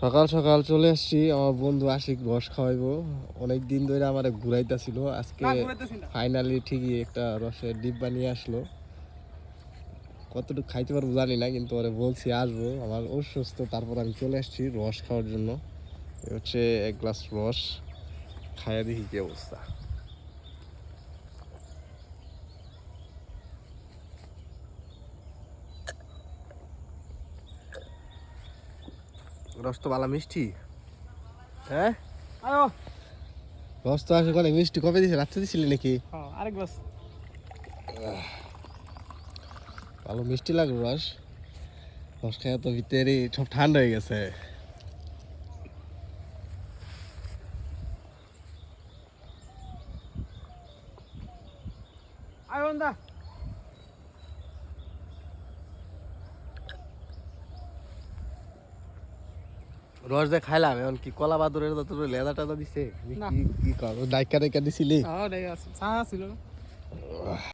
সকাল সকাল চলে আসছি, আমার বন্ধু আশিক রস খাওয়াইবো। অনেক দিন ধরে আমার ঘুরাইতেছিল, আজকে ফাইনালি ঠিকই একটা রসের ডিব্বা নিয়ে আসলো। কতটুকু খাইতে পারবো জানি না, কিন্তু ওরে বলছি আসবো, আমার অসুস্থ, তারপর আমি চলে আসছি রস খাওয়ার জন্য। এ হচ্ছে এক গ্লাস রস, খাইয়া দেখি কি অবস্থা। রস তো ভালো মিষ্টি। হ্যাঁ রস তো আসলে অনেক মিষ্টি। কবে দিছে? রাত্রে দিছিলি নাকি? আরেক গ্লাস। ভালো মিষ্টি লাগলো রস। রস খাইয়া তো ভিতরে সব ঠান্ডা হয়ে গেছে। রস দিয়ে খাইলাম, এখন কি কলা বাদুরের তো লেদা টেদা দিছে? কি কি কর ডাইকা ডাইকা দিছিলি? চা ছিল।